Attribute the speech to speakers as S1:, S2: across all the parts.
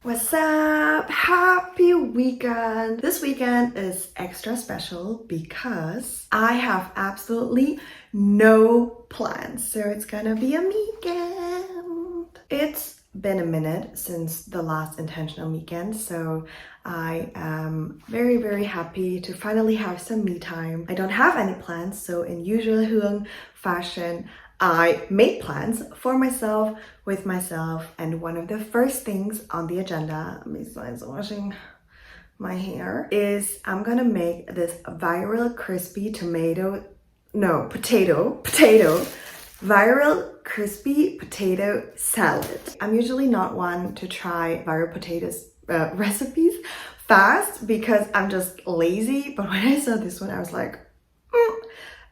S1: What's up? Happy weekend! This weekend is extra special because I have absolutely no plans. So it's gonna be a me-ekend. It's been a minute since the last intentional weekend, so I am very happy to finally have some me time. I don't have any plans, so in usual Hương fashion, I made plans for myself, with myself, and one of the first things on the agenda, besides washing my hair, is I'm gonna make this viral crispy viral crispy potato salad. I'm usually not one to try viral potatoes recipes fast because I'm just lazy, but when I saw this one, I was like,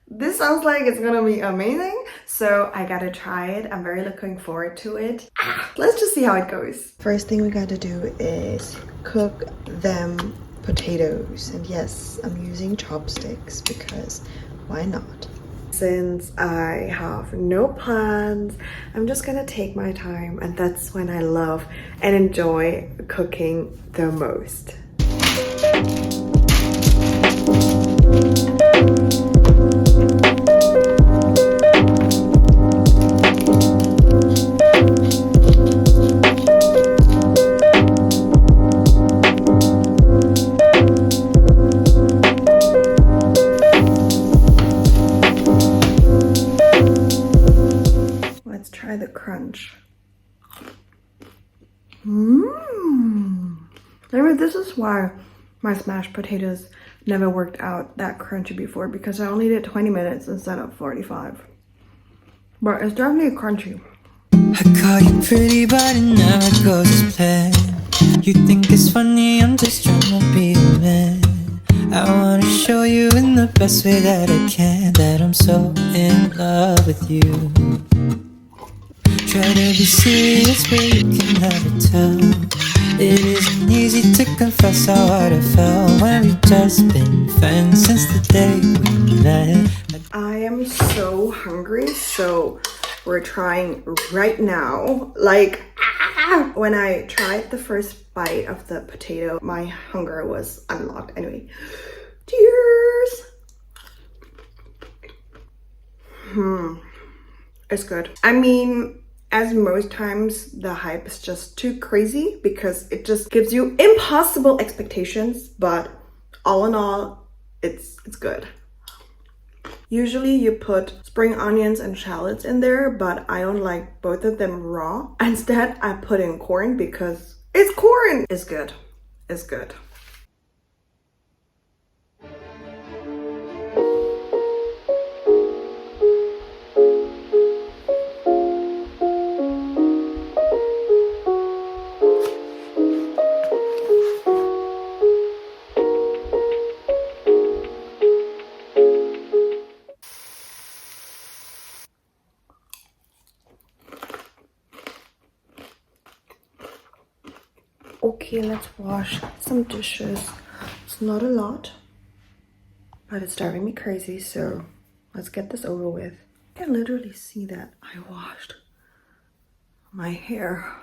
S1: this sounds like it's gonna be amazing. So I gotta try it. I'm very looking forward to it. Let's just see how it goes. First thing we gotta do is cook them potatoes. And yes, I'm using chopsticks because why not? Since I have no plans, I'm just gonna take my time, and that's when I love and enjoy cooking the most. Try the crunch. Maybe this is why my smashed potatoes never worked out that crunchy before, because I only did 20 minutes instead of 45. But it's definitely crunchy.
S2: I call you pretty, but it never goes as planned. You think it's funny, I'm just trying to be a man. I wanna show you in the best way that I can that I'm so in love with you. Try to be serious, but you can never tell. It isn't easy to confess how hard I felt when we've just been friends since the day we met.
S1: I am so hungry, so we're trying right now. Like, when I tried the first bite of the potato, my hunger was unlocked. Anyway, cheers! It's good. I mean, as most times, the hype is just too crazy because it just gives you impossible expectations, but all in all, it's good. Usually you put spring onions and shallots in there, but I don't like both of them raw. Instead, I put in corn because it's corn! It's good. It's good. Okay, let's wash some dishes. It's not a lot, but it's driving me crazy, so let's get this over with. I can literally see that I washed my hair.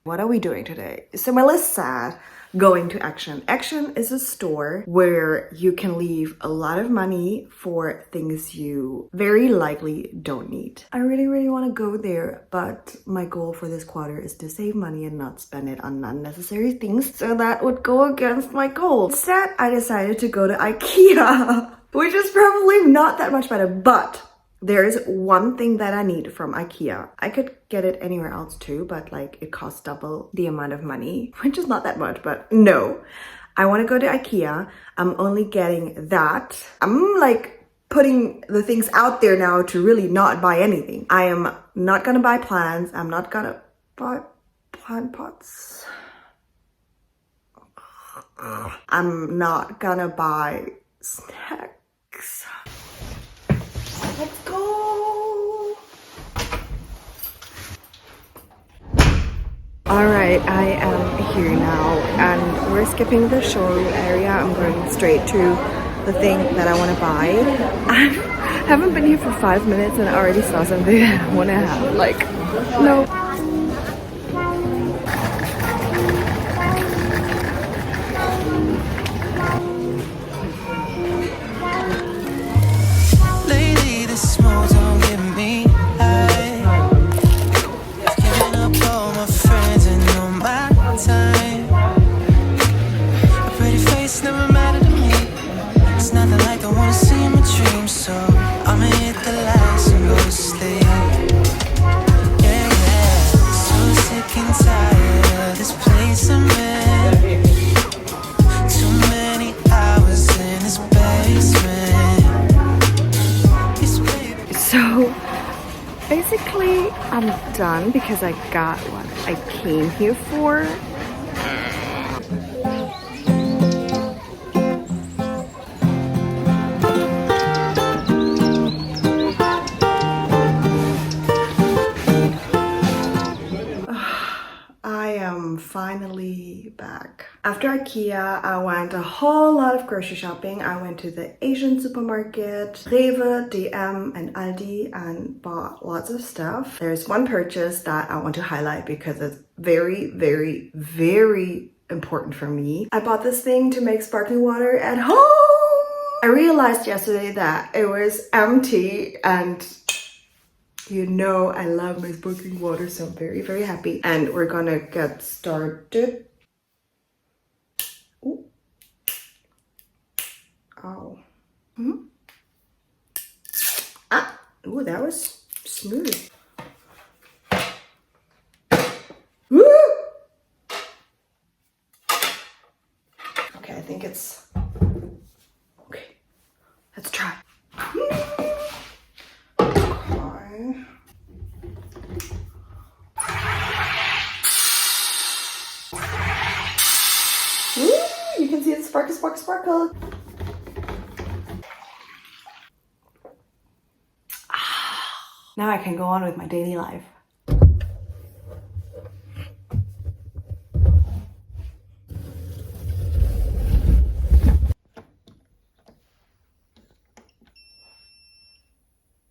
S1: What are we doing today? Similar sad. Going to Action. Action is a store where you can leave a lot of money for things you very likely don't need. I really want to go there, but my goal for this quarter is to save money and not spend it on unnecessary things, so that would go against my goal. Instead, I decided to go to IKEA, which is probably not that much better, but there is one thing that I need from IKEA. I could get it anywhere else too, but like it costs double the amount of money, which is not that much, but no. I want to go to IKEA. I'm only getting that. I'm like putting the things out there now to really not buy anything. I am not gonna buy plants. I'm not gonna buy plant pots. I'm not gonna buy snacks. Let's go. Alright, I am here now and we're skipping the showroom area. I'm going straight to the thing that I want to buy. I haven't been here for 5 minutes and I already saw something I want to have. Like, no.
S2: Lately, this small don't give me high. Giving up all my friends and all my time. A pretty face never mattered to me. It's nothing like I wanna see in my dreams, so I'ma hit the lights and go to sleep. Yeah, yeah. So sick and tired of this place I'm in. Too many hours in this basement.
S1: So basically I'm done because I got what I came here for. I am finally back. After IKEA, I went a whole lot of grocery shopping. I went to the Asian supermarket, Rewe, DM, and Aldi and bought lots of stuff. There's one purchase that I want to highlight because it's very, very, very important for me. I bought this thing to make sparkling water at home. I realized yesterday that it was empty and you know I love my sparkling water, so I'm very, very happy. And we're gonna get started. Ooh. Oh. Hmm? Ah! Ooh, that was smooth. Woo! Okay, I think it's... Okay, let's try. You can see the sparkle, sparkle, sparkle. Now I can go on with my daily life.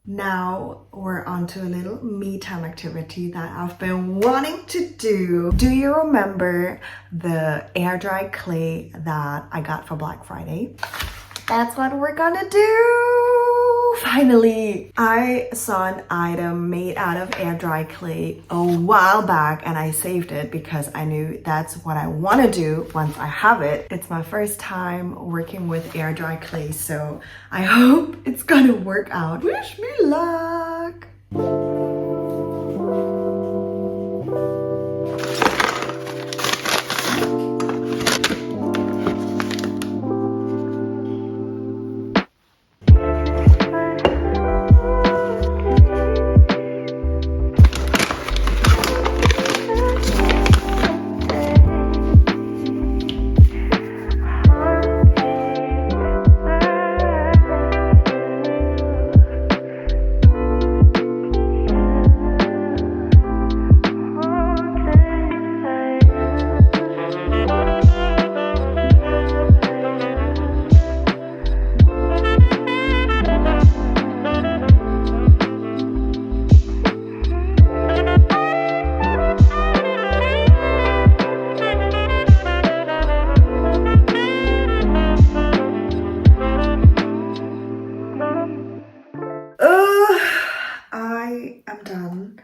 S1: Now we're on to a little me time activity that I've been wanting to do. Do you remember the air dry clay that I got for Black Friday? That's what we're gonna do! Finally! I saw an item made out of air dry clay a while back and I saved it because I knew that's what I want to do once I have it. It's my first time working with air dry clay, so I hope it's gonna work out. Wish me luck!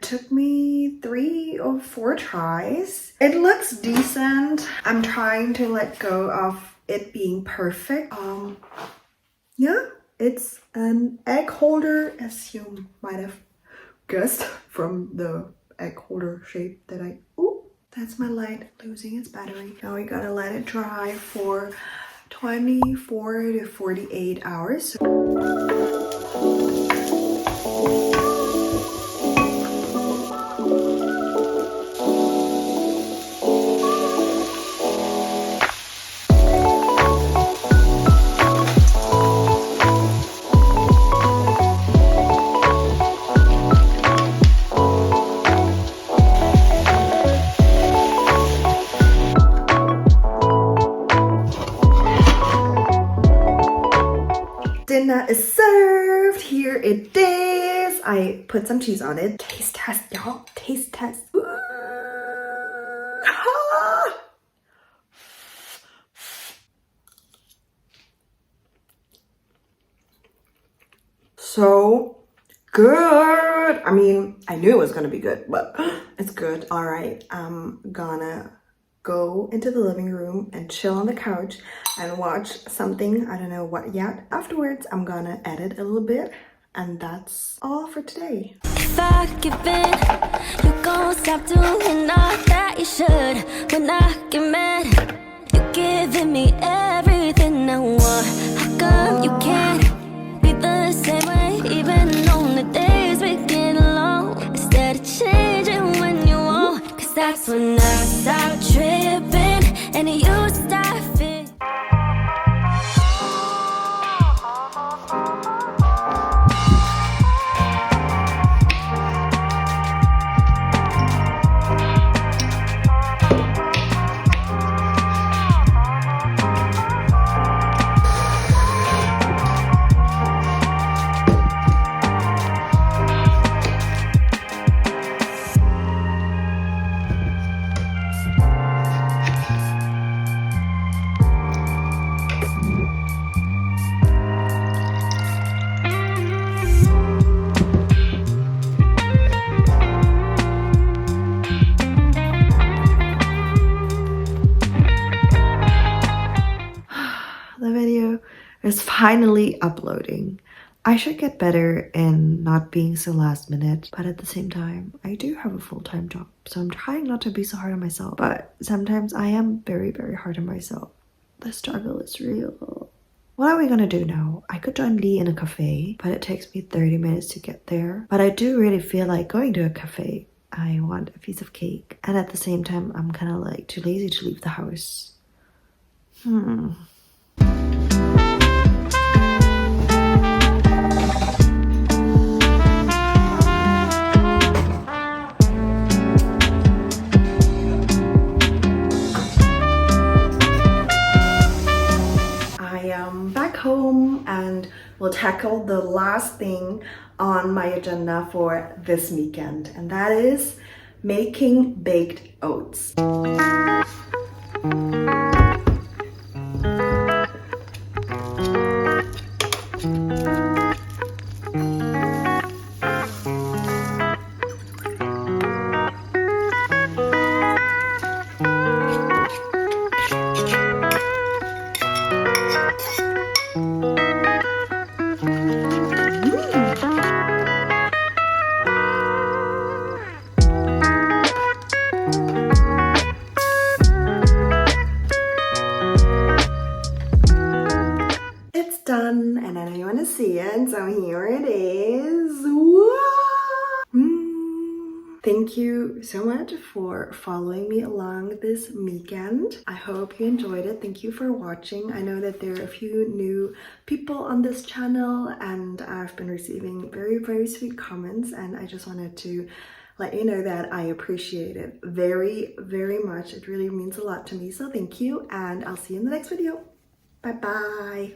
S1: Took me 3 or 4 tries. It looks decent. I'm trying to let go of it being perfect. Yeah, it's an egg holder, as you might have guessed from the egg holder shape that ooh, that's my light losing its battery. Now we gotta let it dry for 24 to 48 hours. I put some cheese on it. Taste test, y'all. Taste test. Ooh. Ah. So good. I mean, I knew it was gonna be good, but it's good. All right, I'm gonna go into the living room and chill on the couch and watch something. I don't know what yet. Afterwards, I'm gonna edit a little bit, and that's all for today.
S3: If I give in, you gon' stop doing all that you should. When I get mad, you giving me everything I want. How come you can't be the same way, even on the days we get along? Instead of changing when you want, 'cause that's when I stop tripping and you stop fit.
S1: The video is finally uploading. I should get better in not being so last minute, but at the same time, I do have a full-time job, so I'm trying not to be so hard on myself, but sometimes I am very, very hard on myself. The struggle is real. What are we gonna do now? I could join Lee in a cafe, but it takes me 30 minutes to get there. But I do really feel like going to a cafe. I want a piece of cake. And at the same time, I'm kind of like too lazy to leave the house. I am back home and we'll tackle the last thing on my agenda for this weekend, and that is making baked oats. Done, and I know you want to see it, so here it is. Thank you so much for following me along this weekend. I hope you enjoyed it. Thank you for watching. I know that there are a few new people on this channel, and I've been receiving very, very sweet comments, and I just wanted to let you know that I appreciate it very, very much. It really means a lot to me, so thank you, and I'll see you in the next video. Bye bye.